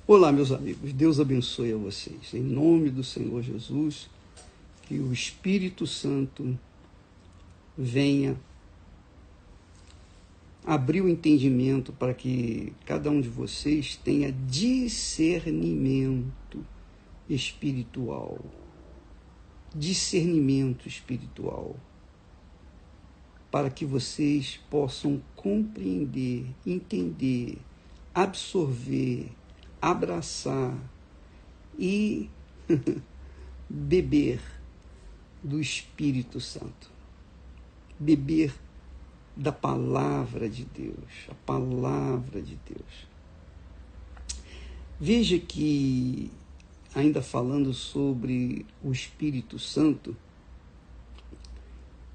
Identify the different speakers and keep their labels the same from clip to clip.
Speaker 1: Olá, meus amigos, Deus abençoe a vocês. Em nome do Senhor Jesus, que o Espírito Santo venha abrir o entendimento para que cada um de vocês tenha discernimento espiritual. Discernimento espiritual. Para que vocês possam compreender, entender, absorver, abraçar e beber do Espírito Santo. Beber da palavra de Deus, a palavra de Deus. Veja que, ainda falando sobre o Espírito Santo,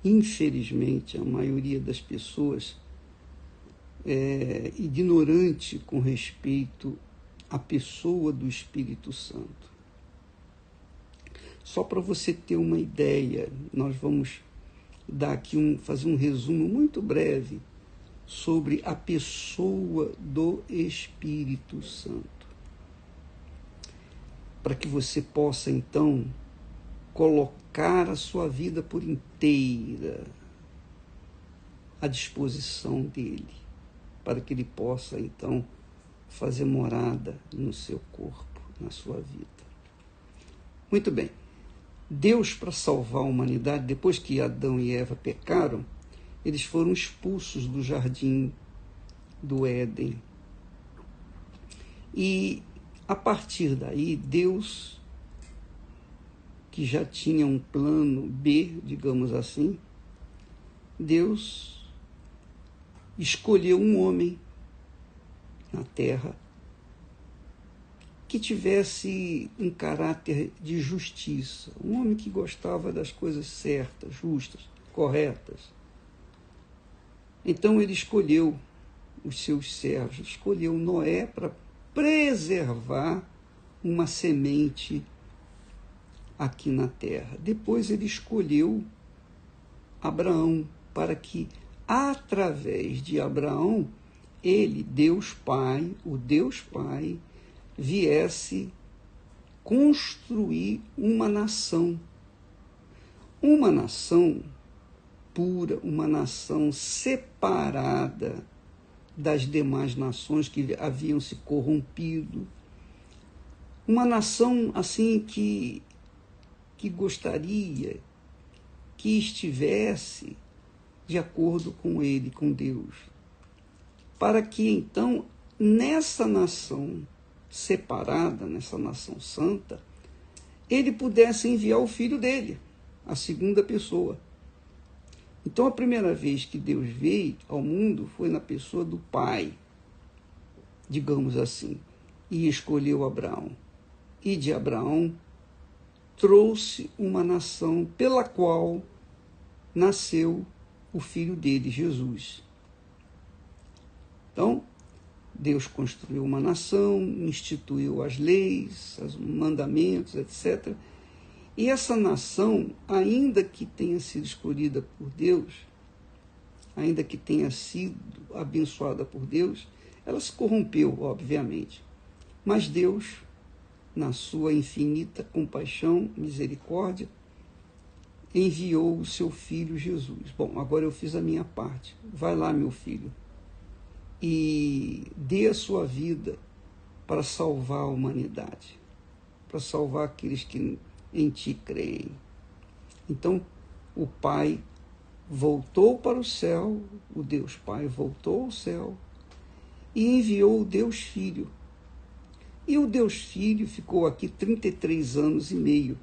Speaker 1: infelizmente a maioria das pessoas é ignorante com respeito à pessoa do Espírito Santo. Só para você ter uma ideia, nós vamos dar aqui fazer um resumo muito breve sobre a pessoa do Espírito Santo. Para que você possa, então, colocar a sua vida por inteira à disposição dele, para que ele possa, então, fazer morada no seu corpo, na sua vida. Muito bem. Deus, para salvar a humanidade, depois que Adão e Eva pecaram, eles foram expulsos do jardim do Éden. E, a partir daí, Deus, que já tinha um plano B, digamos assim, Deus escolheu um homem na terra que tivesse um caráter de justiça, um homem que gostava das coisas certas, justas, corretas. Então ele escolheu os seus servos, escolheu Noé para preservar uma semente aqui na terra. Depois ele escolheu Abraão para que, através de Abraão, ele, Deus Pai, o Deus Pai, viesse construir uma nação pura, uma nação separada das demais nações que haviam se corrompido, uma nação assim que gostaria que estivesse de acordo com ele, com Deus, para que então nessa nação separada, nessa nação santa, ele pudesse enviar o filho dele, a segunda pessoa. Então, a primeira vez que Deus veio ao mundo foi na pessoa do Pai, digamos assim, e escolheu Abraão. E de Abraão trouxe uma nação pela qual nasceu o filho dele, Jesus. Então, Deus construiu uma nação, instituiu as leis, os mandamentos, etc. E essa nação, ainda que tenha sido escolhida por Deus, ainda que tenha sido abençoada por Deus, ela se corrompeu, obviamente. Mas Deus, na sua infinita compaixão, misericórdia, enviou o seu filho Jesus. Bom, agora eu fiz a minha parte. Vai lá, meu filho, e dê a sua vida para salvar a humanidade, para salvar aqueles que em ti creem. Então, o Pai voltou para o céu, o Deus Pai voltou ao céu e enviou o Deus Filho. E o Deus Filho ficou aqui 33 anos e meio.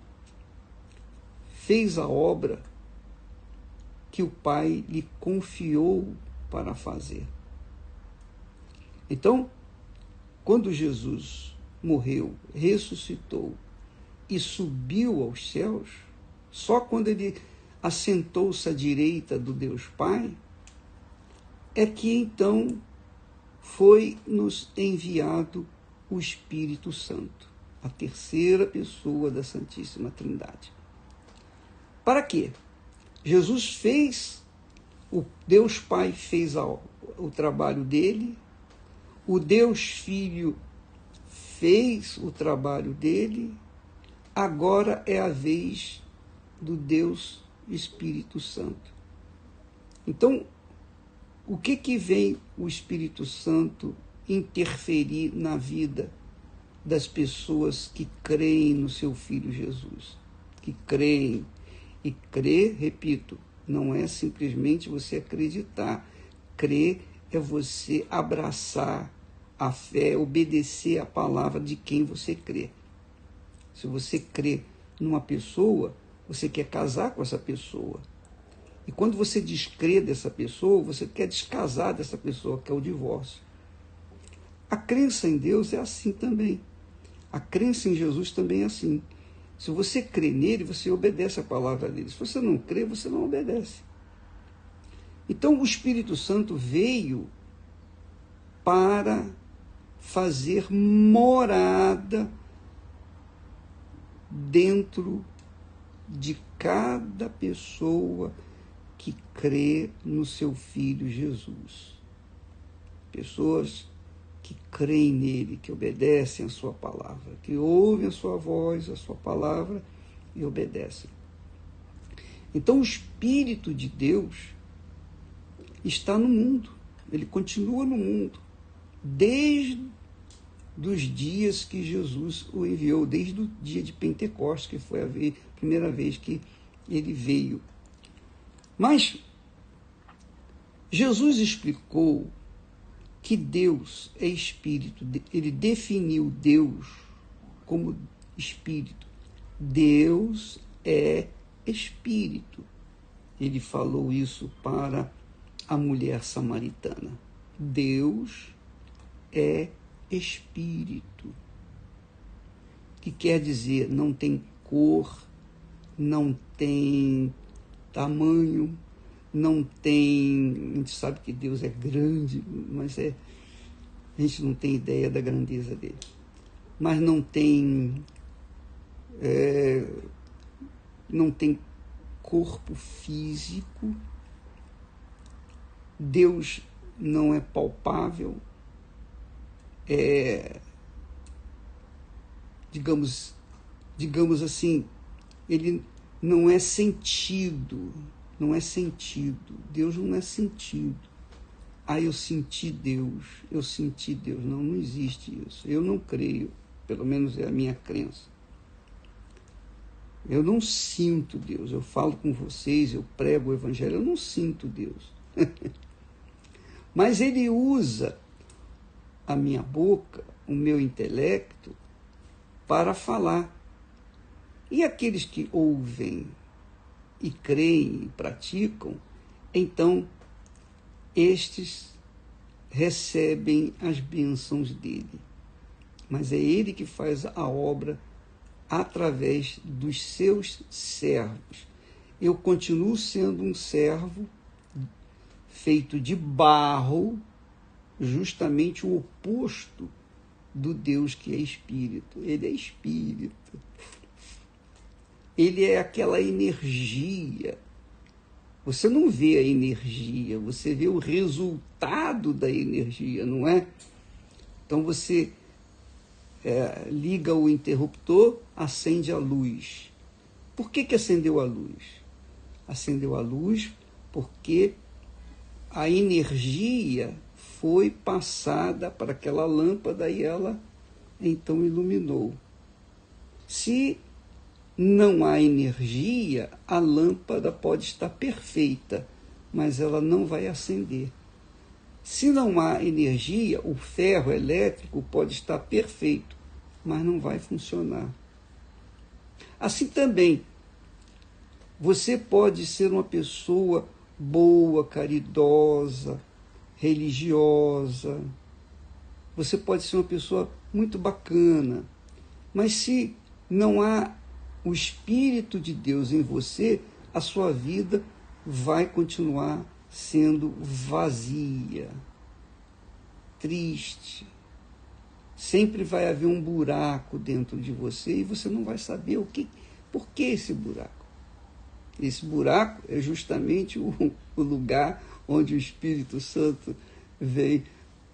Speaker 1: Fez a obra que o Pai lhe confiou para fazer. Então, quando Jesus morreu, ressuscitou e subiu aos céus, só quando ele assentou-se à direita do Deus Pai, é que então foi-nos enviado o Espírito Santo, a terceira pessoa da Santíssima Trindade. Para quê? Jesus fez, o Deus Pai fez o trabalho dele, o Deus Filho fez o trabalho dele, agora é a vez do Deus Espírito Santo. Então, o que vem o Espírito Santo interferir na vida das pessoas que creem no seu Filho Jesus? Que creem. E crer, repito, não é simplesmente você acreditar. Crer é você abraçar a fé, obedecer a palavra de quem você crê. Se você crê numa pessoa, você quer casar com essa pessoa. E quando você descrê dessa pessoa, você quer descasar dessa pessoa, que é o divórcio. A crença em Deus é assim também. A crença em Jesus também é assim. Se você crê nele, você obedece a palavra dele. Se você não crê, você não obedece. Então, o Espírito Santo veio para fazer morada dentro de cada pessoa que crê no seu Filho Jesus. Pessoas que creem nele, que obedecem a sua palavra, que ouvem a sua voz, a sua palavra e obedecem. Então, o Espírito de Deus está no mundo, ele continua no mundo, desde os dias que Jesus o enviou, desde o dia de Pentecostes, que foi a primeira vez que ele veio. Mas Jesus explicou que Deus é Espírito, ele definiu Deus como Espírito. Deus é Espírito. Ele falou isso para a mulher samaritana. Deus é Espírito. Que quer dizer, não tem cor, não tem tamanho, não tem... A gente sabe que Deus é grande, mas a gente não tem ideia da grandeza dele. Mas não tem corpo físico. Deus não é palpável. Digamos assim, ele não é sentido. Não é sentido. Deus não é sentido. Eu senti Deus. Eu senti Deus. Não existe isso. Eu não creio. Pelo menos é a minha crença. Eu não sinto Deus. Eu falo com vocês, eu prego o Evangelho, eu não sinto Deus. Mas ele usa a minha boca, o meu intelecto, para falar. E aqueles que ouvem e creem e praticam, então estes recebem as bênçãos dele. Mas é ele que faz a obra através dos seus servos. Eu continuo sendo um servo feito de barro, justamente o oposto do Deus que é Espírito. Ele é Espírito. Ele é aquela energia. Você não vê a energia, você vê o resultado da energia, não é? Então você liga o interruptor, acende a luz. Por que acendeu a luz? Acendeu a luz porque a energia foi passada para aquela lâmpada e ela então iluminou. Se não há energia, a lâmpada pode estar perfeita, mas ela não vai acender. Se não há energia, o ferro elétrico pode estar perfeito, mas não vai funcionar. Assim também, você pode ser uma pessoa boa, caridosa, religiosa, você pode ser uma pessoa muito bacana, mas se não há o Espírito de Deus em você, a sua vida vai continuar sendo vazia, triste. Sempre vai haver um buraco dentro de você e você não vai saber por que esse buraco. Esse buraco é justamente o lugar onde o Espírito Santo vem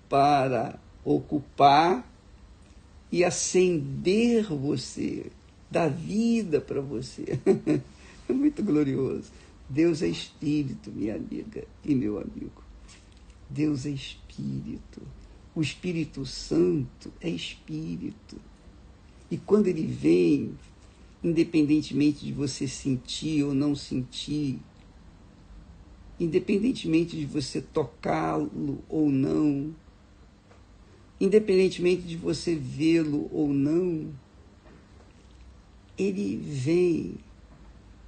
Speaker 1: para ocupar e acender você, dar vida para você. É muito glorioso. Deus é Espírito, minha amiga e meu amigo. Deus é Espírito. O Espírito Santo é Espírito. E quando ele vem, independentemente de você sentir ou não sentir, independentemente de você tocá-lo ou não, independentemente de você vê-lo ou não, ele vem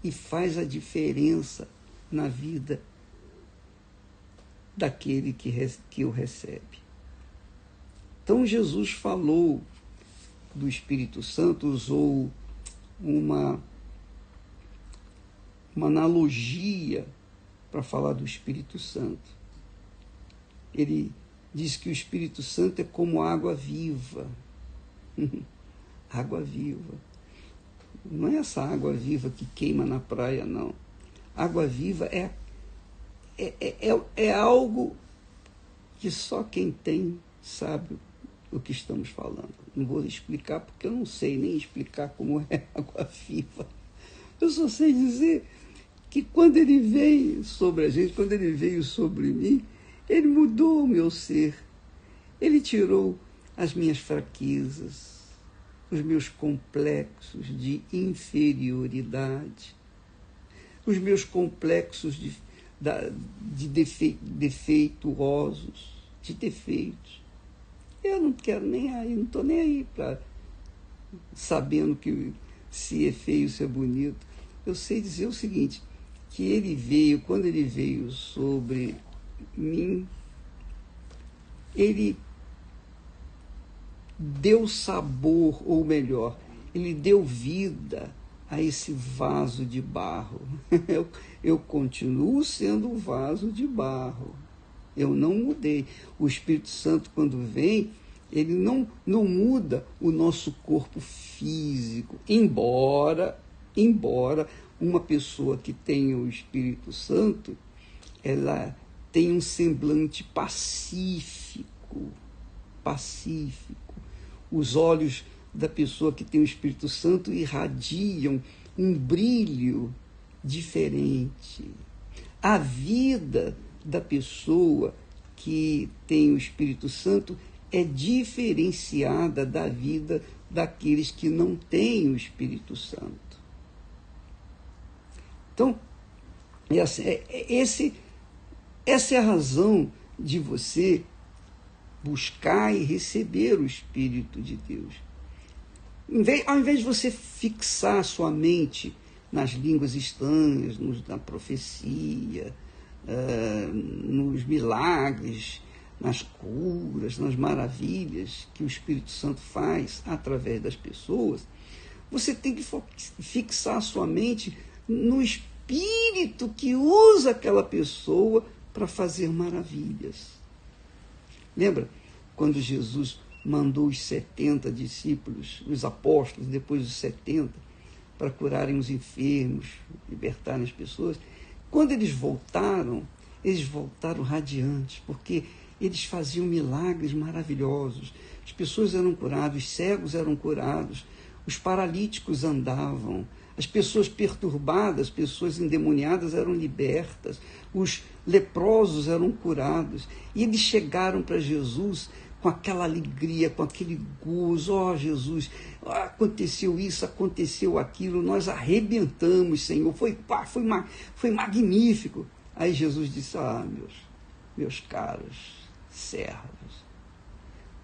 Speaker 1: e faz a diferença na vida daquele que o recebe. Então Jesus falou do Espírito Santo, usou uma analogia para falar do Espírito Santo. Ele diz que o Espírito Santo é como água viva. Água viva. Não é essa água viva que queima na praia, não. Água viva é algo que só quem tem sabe o que estamos falando. Não vou explicar porque eu não sei nem explicar como é água viva. Eu só sei dizer que quando ele veio sobre a gente, quando ele veio sobre mim, ele mudou o meu ser. Ele tirou as minhas fraquezas, os meus complexos de inferioridade, os meus complexos de defeituosos, de defeitos. Eu não quero nem aí, não estou nem aí para sabendo que se é feio, se é bonito. Eu sei dizer o seguinte, que ele veio, quando ele veio sobre mim, ele deu sabor, ou melhor, ele deu vida a esse vaso de barro. Eu continuo sendo um vaso de barro. Eu não mudei. O Espírito Santo, quando vem, ele não muda o nosso corpo físico, embora uma pessoa que tenha o Espírito Santo, ela tem um semblante pacífico. Os olhos da pessoa que tem o Espírito Santo irradiam um brilho diferente. A vida da pessoa que tem o Espírito Santo é diferenciada da vida daqueles que não têm o Espírito Santo. Então, essa é a razão de você buscar e receber o Espírito de Deus. Ao invés de você fixar sua mente nas línguas estranhas, na profecia, nos milagres, nas curas, nas maravilhas que o Espírito Santo faz através das pessoas, você tem que fixar sua mente no Espírito que usa aquela pessoa para fazer maravilhas. Lembra quando Jesus mandou os 70 discípulos, os apóstolos, depois os 70, para curarem os enfermos, libertarem as pessoas? Quando eles voltaram radiantes, porque eles faziam milagres maravilhosos. As pessoas eram curadas, os cegos eram curados, os paralíticos andavam, as pessoas perturbadas, pessoas endemoniadas eram libertas, os leprosos eram curados. E eles chegaram para Jesus com aquela alegria, com aquele gozo. Ó, Jesus, aconteceu isso, aconteceu aquilo, nós arrebentamos, Senhor, foi magnífico. Aí Jesus disse, meus caros servos,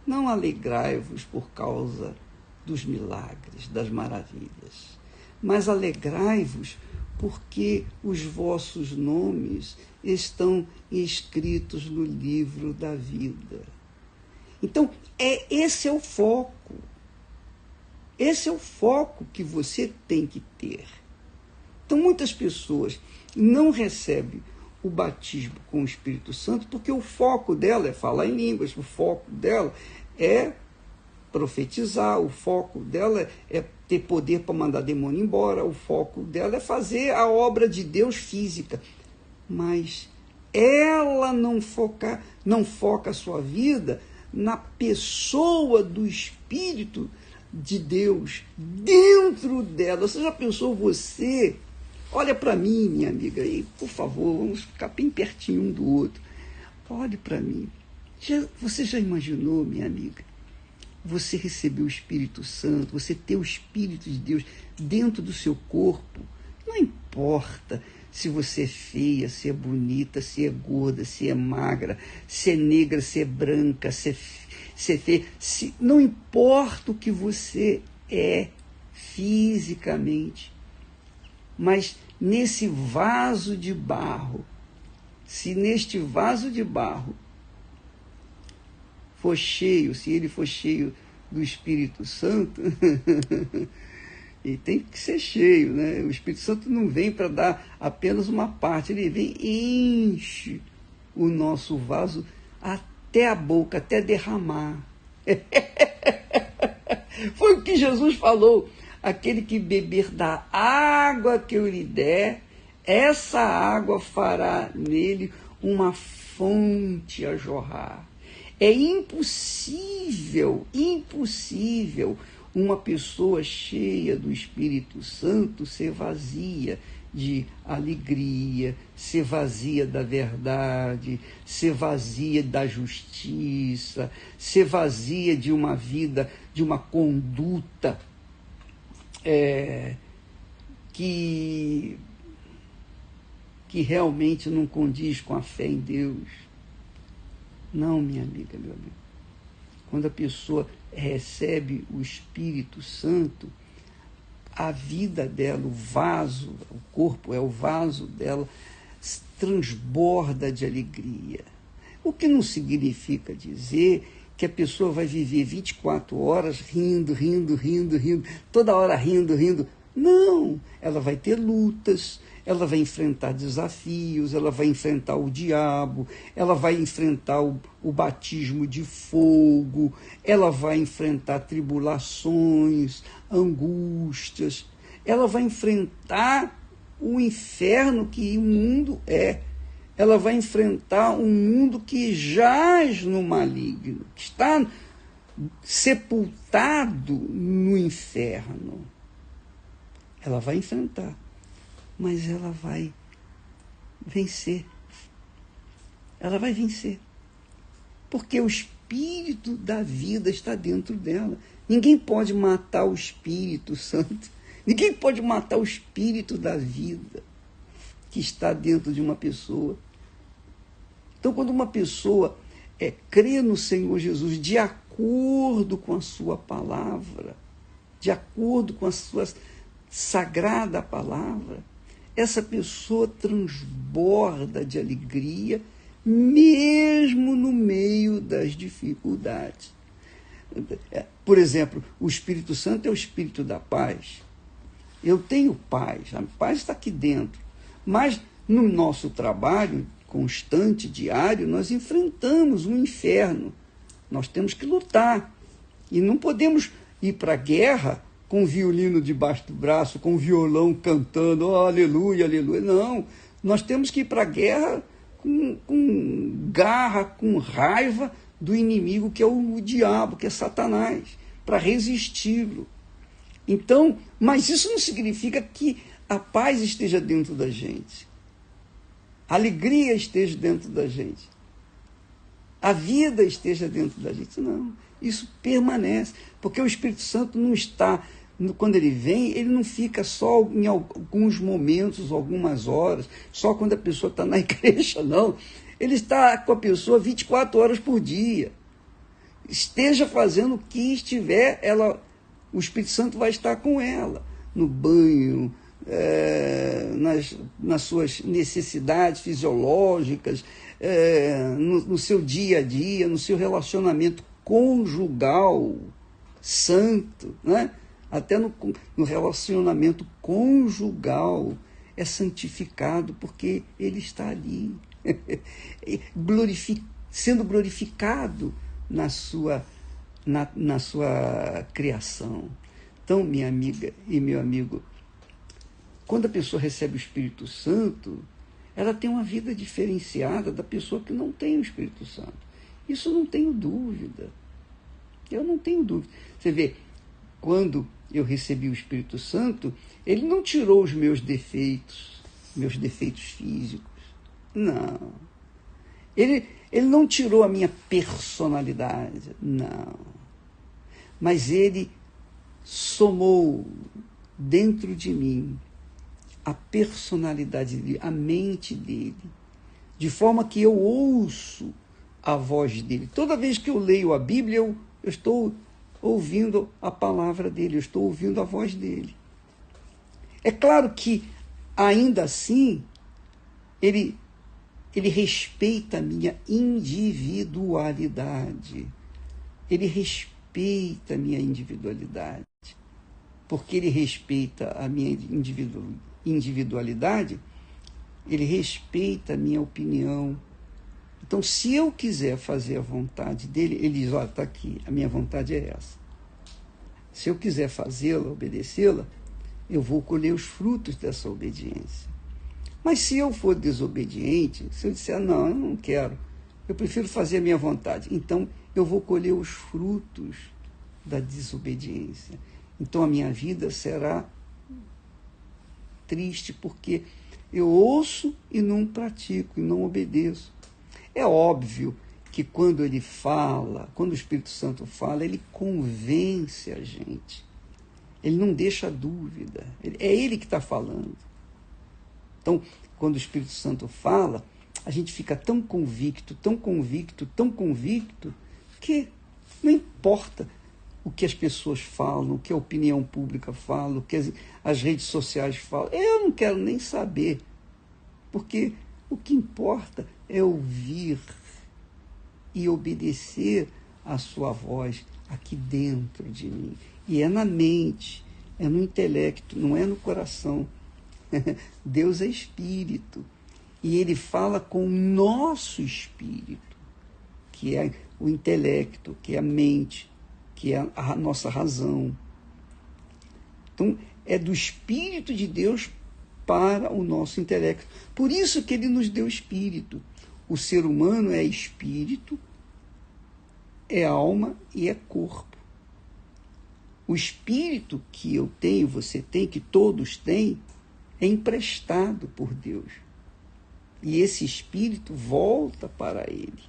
Speaker 1: não alegrai-vos por causa dos milagres, das maravilhas, mas alegrai-vos porque os vossos nomes estão escritos no livro da vida. Então, esse é o foco. Esse é o foco que você tem que ter. Então, muitas pessoas não recebem o batismo com o Espírito Santo porque o foco dela é falar em línguas, o foco dela é profetizar, o foco dela é ter poder para mandar demônio embora, o foco dela é fazer a obra de Deus física. Mas ela não foca a sua vida na pessoa do Espírito de Deus dentro dela. Você já pensou você? Olha para mim, minha amiga, e por favor, vamos ficar bem pertinho um do outro. Olhe para mim. Você já imaginou, minha amiga, você receber o Espírito Santo, você ter o Espírito de Deus dentro do seu corpo? Não importa se você é feia, se é bonita, se é gorda, se é magra, se é negra, se é branca, se é feia. Não importa o que você é fisicamente, mas nesse vaso de barro, se neste vaso de barro for cheio, se ele for cheio do Espírito Santo, e tem que ser cheio, né? O Espírito Santo não vem para dar apenas uma parte, ele vem e enche o nosso vaso até a boca, até derramar. Foi o que Jesus falou: aquele que beber da água que eu lhe der, essa água fará nele uma fonte a jorrar. É impossível uma pessoa cheia do Espírito Santo ser vazia de alegria, ser vazia da verdade, ser vazia da justiça, ser vazia de uma vida, de uma conduta que realmente não condiz com a fé em Deus. Não, minha amiga, meu amigo. Quando a pessoa recebe o Espírito Santo, a vida dela, o vaso, o corpo é o vaso dela, transborda de alegria. O que não significa dizer que a pessoa vai viver 24 horas rindo, toda hora rindo. Não, ela vai ter lutas, ela vai enfrentar desafios, ela vai enfrentar o diabo, ela vai enfrentar o batismo de fogo, ela vai enfrentar tribulações, angústias, ela vai enfrentar o inferno que o mundo é. Ela vai enfrentar um mundo que jaz no maligno, que está sepultado no inferno. Ela vai enfrentar, mas ela vai vencer. Ela vai vencer. Porque o Espírito da vida está dentro dela. Ninguém pode matar o Espírito Santo. Ninguém pode matar o Espírito da vida que está dentro de uma pessoa. Então, quando uma pessoa crê no Senhor Jesus de acordo com a sua palavra, de acordo com a sua sagrada palavra, essa pessoa transborda de alegria, mesmo no meio das dificuldades. Por exemplo, o Espírito Santo é o Espírito da paz. Eu tenho paz, a paz está aqui dentro. Mas no nosso trabalho constante, diário, nós enfrentamos um inferno. Nós temos que lutar. E não podemos ir para a guerra com o violino debaixo do braço, com o violão cantando, oh, aleluia, aleluia. Não, nós temos que ir para a guerra com garra, com raiva do inimigo, que é o diabo, que é Satanás, para resisti-lo. Então, mas isso não significa que a paz esteja dentro da gente, a alegria esteja dentro da gente, a vida esteja dentro da gente. Não, isso permanece, porque o Espírito Santo não está, quando ele vem, ele não fica só em alguns momentos, algumas horas, só quando a pessoa está na igreja, não. Ele está com a pessoa 24 horas por dia. Esteja fazendo o que estiver, o Espírito Santo vai estar com ela, no banho, nas suas necessidades fisiológicas, no seu dia a dia, no seu relacionamento conjugal santo, né? Até no relacionamento conjugal é santificado, porque ele está ali, sendo glorificado na sua criação. Então, minha amiga e meu amigo, quando a pessoa recebe o Espírito Santo, ela tem uma vida diferenciada da pessoa que não tem o Espírito Santo. Isso não tenho dúvida. Eu não tenho dúvida. Você vê, quando eu recebi o Espírito Santo, ele não tirou os meus defeitos físicos. Não. Ele não tirou a minha personalidade. Não. Mas ele somou dentro de mim a personalidade dele, a mente dele, de forma que eu ouço a voz dele. Toda vez que eu leio a Bíblia, eu estou ouvindo a palavra dele, eu estou ouvindo a voz dele. É claro que, ainda assim, ele respeita a minha individualidade. Ele respeita a minha individualidade. Porque ele respeita a minha individualidade, ele respeita a minha opinião. Então, se eu quiser fazer a vontade dele, ele diz, olha, está aqui, a minha vontade é essa. Se eu quiser fazê-la, obedecê-la, eu vou colher os frutos dessa obediência. Mas se eu for desobediente, se eu disser, não, eu não quero, eu prefiro fazer a minha vontade, então eu vou colher os frutos da desobediência. Então a minha vida será triste, porque eu ouço e não pratico, e não obedeço. É óbvio que quando ele fala, quando o Espírito Santo fala, ele convence a gente. Ele não deixa dúvida. É ele que está falando. Então, quando o Espírito Santo fala, a gente fica tão convicto, que não importa o que as pessoas falam, o que a opinião pública fala, o que as redes sociais falam. Eu não quero nem saber, porque o que importa é ouvir e obedecer a sua voz aqui dentro de mim. E é na mente, é no intelecto, não é no coração. Deus é espírito. E ele fala com o nosso espírito, que é o intelecto, que é a mente, que é a nossa razão. Então, é do Espírito de Deus para o nosso intelecto. Por isso que ele nos deu espírito. O ser humano é espírito, é alma e é corpo. O espírito que eu tenho, você tem, que todos têm, é emprestado por Deus. E esse espírito volta para ele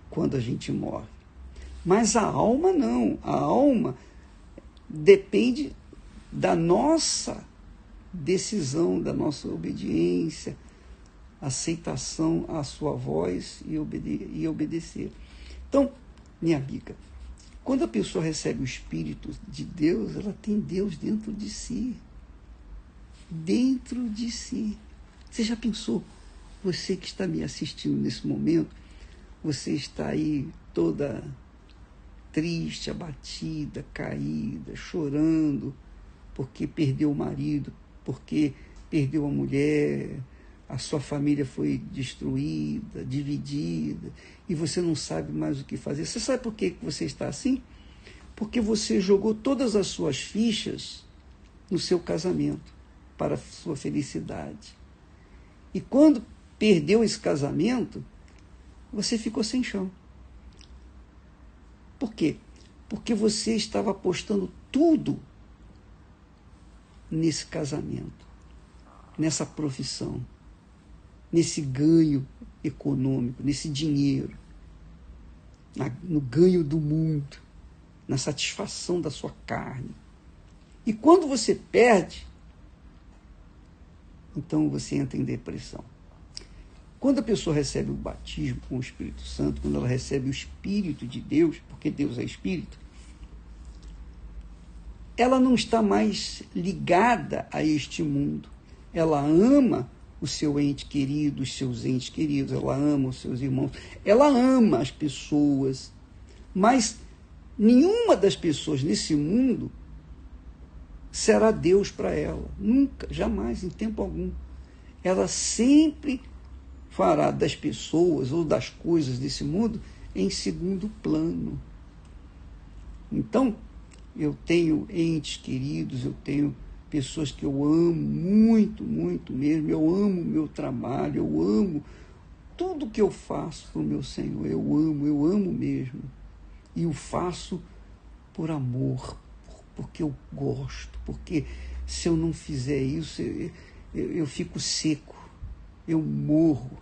Speaker 1: quando a gente morre. Mas a alma não. A alma depende da nossa decisão, da nossa obediência, aceitação à sua voz e obedecer. Então, minha amiga, quando a pessoa recebe o Espírito de Deus, ela tem Deus dentro de si. Dentro de si. Você já pensou? Você que está me assistindo nesse momento, você está aí toda triste, abatida, caída, chorando, porque perdeu o marido, porque perdeu a mulher, a sua família foi destruída, dividida, e você não sabe mais o que fazer. Você sabe por que você está assim? Porque você jogou todas as suas fichas no seu casamento, para a sua felicidade. E quando perdeu esse casamento, você ficou sem chão. Por quê? Porque você estava apostando tudo nesse casamento, nessa profissão, nesse ganho econômico, nesse dinheiro, no ganho do mundo, na satisfação da sua carne. E quando você perde, então você entra em depressão. Quando a pessoa recebe o batismo com o Espírito Santo, quando ela recebe o Espírito de Deus, porque Deus é Espírito, ela não está mais ligada a este mundo. Ela ama o seu ente querido, os seus entes queridos, ela ama os seus irmãos, ela ama as pessoas, mas nenhuma das pessoas nesse mundo será Deus para ela. Nunca, jamais, em tempo algum. Ela sempre fará das pessoas ou das coisas desse mundo em segundo plano. Então, eu tenho entes queridos, eu tenho pessoas que eu amo muito, muito mesmo, eu amo o meu trabalho, eu amo tudo que eu faço para o meu Senhor, eu amo mesmo. E o faço por amor, porque eu gosto, porque se eu não fizer isso, eu fico seco, eu morro.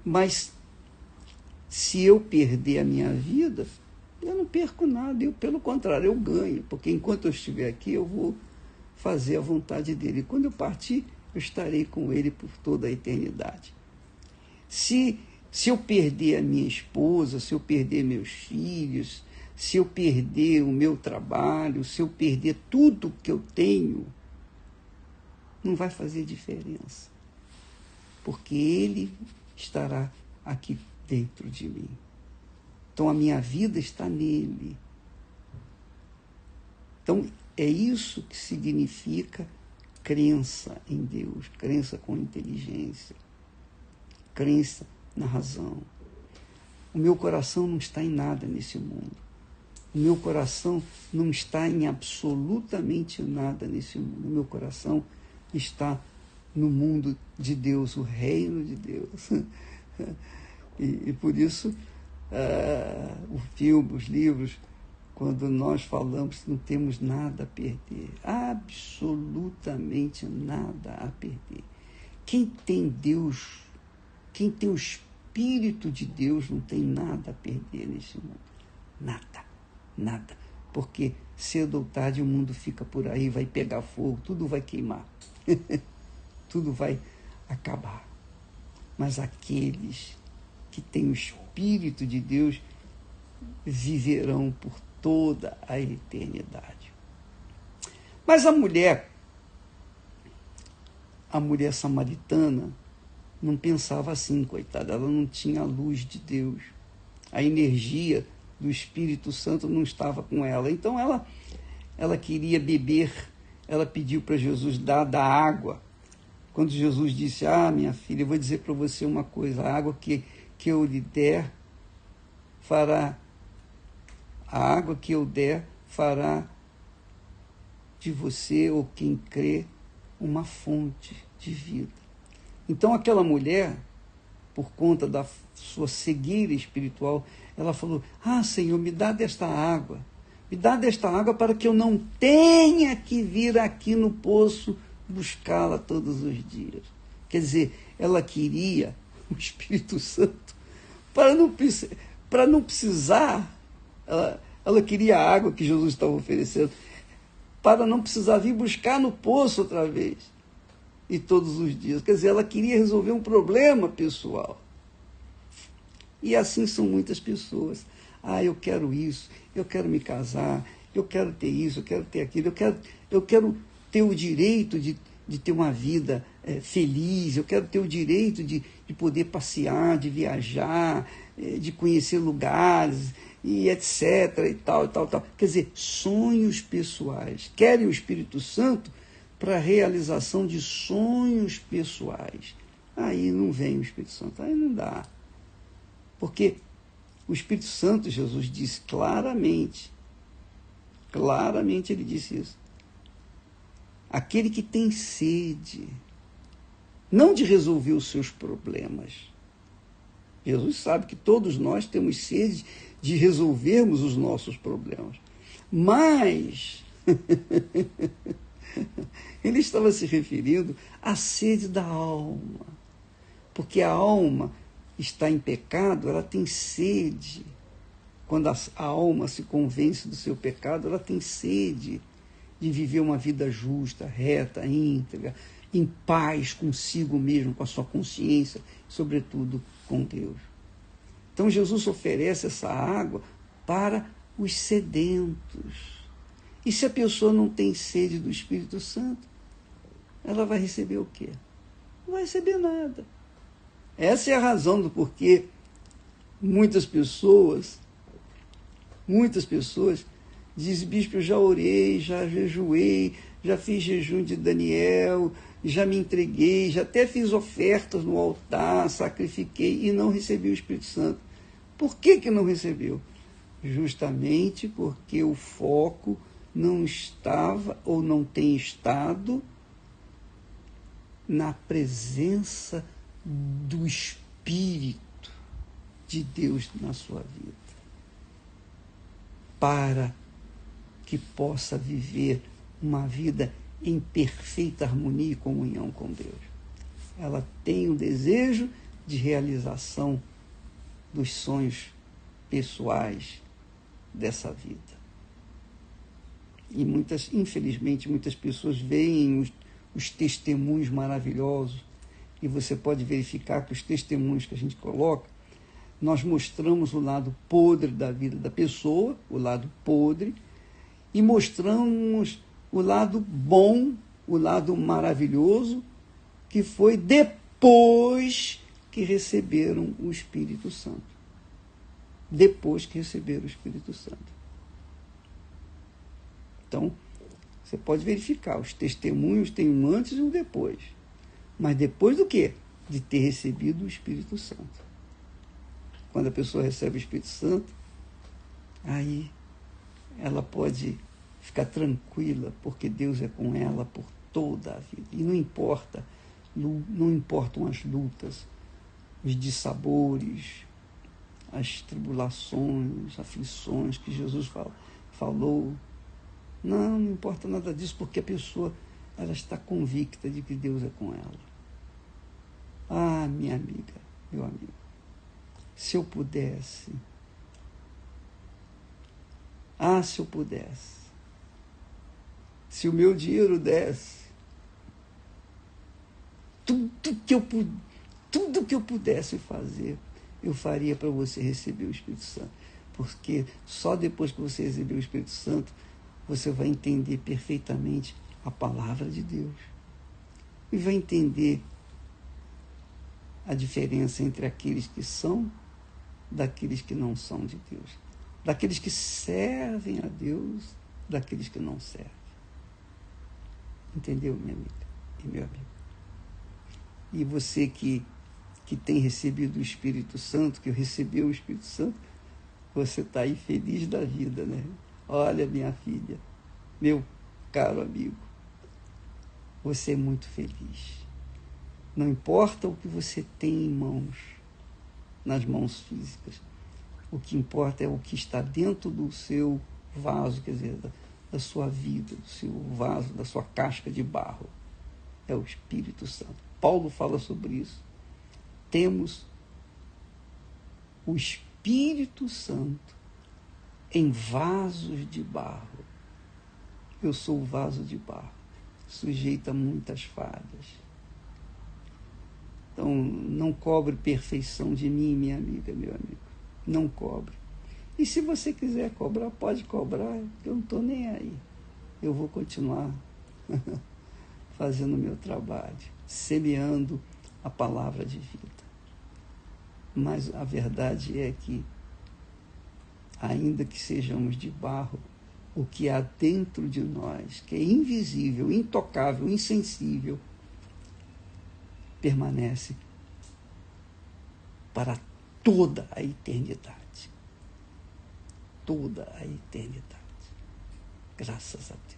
Speaker 1: Mas se eu perder a minha vida, eu não perco nada, pelo contrário, eu ganho, porque enquanto eu estiver aqui, eu vou fazer a vontade dele. E quando eu partir, eu estarei com ele por toda a eternidade. Se eu perder a minha esposa, se eu perder meus filhos, se eu perder o meu trabalho, se eu perder tudo que eu tenho, não vai fazer diferença, porque ele estará aqui dentro de mim. Então a minha vida está nele. Então é isso que significa crença em Deus, crença com inteligência, crença na razão. O meu coração não está em nada nesse mundo. O meu coração não está em absolutamente nada nesse mundo. O meu coração está no mundo de Deus, o reino de Deus. E por isso, o filme, os livros, quando nós falamos que não temos nada a perder, absolutamente nada a perder. Quem tem Deus, quem tem o Espírito de Deus, não tem nada a perder nesse mundo. Nada. Porque cedo ou tarde o mundo fica por aí, vai pegar fogo, tudo vai queimar. Tudo vai acabar. Mas aqueles que têm o Espírito de Deus viverão por toda a eternidade. Mas a mulher samaritana não pensava assim, coitada, ela não tinha a luz de Deus. A energia do Espírito Santo não estava com ela. Então ela queria beber, ela pediu para Jesus dar da água. Quando Jesus disse, minha filha, eu vou dizer para você uma coisa, a água que eu lhe der fará, a água que eu der fará de você, ou quem crê, uma fonte de vida. Então aquela mulher, por conta da sua cegueira espiritual, ela falou, Senhor, me dá desta água para que eu não tenha que vir aqui no poço buscá-la todos os dias. Quer dizer, ela queria o Espírito Santo para não precisar, ela queria a água que Jesus estava oferecendo, para não precisar vir buscar no poço outra vez, e todos os dias. Quer dizer, ela queria resolver um problema pessoal. E assim são muitas pessoas. Eu quero isso, eu quero me casar, eu quero ter isso, eu quero ter aquilo, eu quero ter o direito de ter uma vida feliz, eu quero ter o direito de poder passear, de viajar, de conhecer lugares, e etc. e tal. Quer dizer, sonhos pessoais. Querem o Espírito Santo para a realização de sonhos pessoais. Aí não vem o Espírito Santo, aí não dá. Porque o Espírito Santo, Jesus disse claramente ele disse isso. Aquele que tem sede, não de resolver os seus problemas. Jesus sabe que todos nós temos sede de resolvermos os nossos problemas. Mas ele estava se referindo à sede da alma. Porque a alma está em pecado, ela tem sede. Quando a alma se convence do seu pecado, ela tem sede de viver uma vida justa, reta, íntegra, em paz consigo mesmo, com a sua consciência, sobretudo com Deus. Então Jesus oferece essa água para os sedentos. E se a pessoa não tem sede do Espírito Santo, ela vai receber o quê? Não vai receber nada. Essa é a razão do porquê muitas pessoas dizem, bispo, eu já orei, já jejuei, já fiz jejum de Daniel, já me entreguei, já até fiz ofertas no altar, sacrifiquei e não recebi o Espírito Santo. Por que não recebeu? Justamente porque o foco não estava ou não tem estado na presença do Espírito de Deus na sua vida, para que possa viver uma vida em perfeita harmonia e comunhão com Deus. Ela tem um desejo de realização dos sonhos pessoais dessa vida. E infelizmente, muitas pessoas veem os testemunhos maravilhosos, e você pode verificar que os testemunhos que a gente coloca, nós mostramos o lado podre da vida da pessoa, o lado podre, e mostramos o lado bom, o lado maravilhoso, que foi depois que receberam o Espírito Santo. Depois que receberam o Espírito Santo. Então, você pode verificar, os testemunhos têm um antes e um depois. Mas depois do quê? De ter recebido o Espírito Santo. Quando a pessoa recebe o Espírito Santo, aí ela pode ficar tranquila, porque Deus é com ela por toda a vida. E não importam as lutas, os dissabores, as tribulações, as aflições que Jesus falou. Não importa nada disso, porque a pessoa ela está convicta de que Deus é com ela. Ah, minha amiga, meu amigo, se eu pudesse, se o meu dinheiro desse, tudo que eu pudesse fazer, eu faria para você receber o Espírito Santo. Porque só depois que você receber o Espírito Santo, você vai entender perfeitamente a palavra de Deus. E vai entender a diferença entre aqueles que são daqueles que não são de Deus. Daqueles que servem a Deus, daqueles que não servem. Entendeu, minha amiga e meu amigo? E você que tem recebido o Espírito Santo, que recebeu o Espírito Santo, você está aí feliz da vida, né? Olha, minha filha, meu caro amigo, você é muito feliz. Não importa o que você tem em mãos, nas mãos físicas. O que importa é o que está dentro do seu vaso, quer dizer, da sua vida, do seu vaso, da sua casca de barro. É o Espírito Santo. Paulo fala sobre isso. Temos o Espírito Santo em vasos de barro. Eu sou o vaso de barro, sujeito a muitas falhas. Então, não cobre perfeição de mim, minha amiga, meu amigo. Não cobre. E se você quiser cobrar, pode cobrar, eu não estou nem aí. Eu vou continuar fazendo o meu trabalho, semeando a palavra de vida. Mas a verdade é que, ainda que sejamos de barro, o que há dentro de nós, que é invisível, intocável, insensível, permanece para toda a eternidade. Toda a eternidade. Graças a Deus.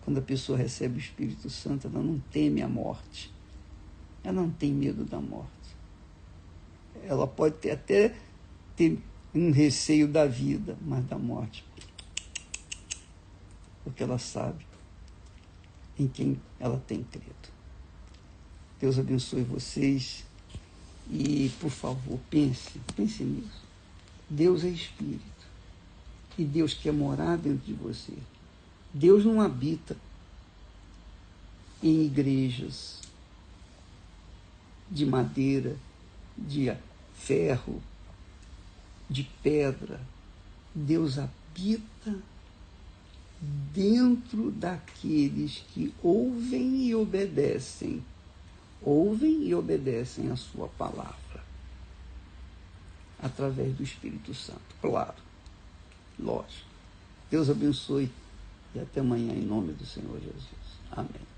Speaker 1: Quando a pessoa recebe o Espírito Santo, ela não teme a morte. Ela não tem medo da morte. Ela pode até ter um receio da vida, mas da morte. Porque ela sabe em quem ela tem crido. Deus abençoe vocês e, por favor, pense nisso. Deus é Espírito e Deus quer morar dentro de você. Deus não habita em igrejas de madeira, de ferro, de pedra. Deus habita dentro daqueles que ouvem e obedecem a sua palavra, através do Espírito Santo, claro, lógico. Deus abençoe e até amanhã, em nome do Senhor Jesus. Amém.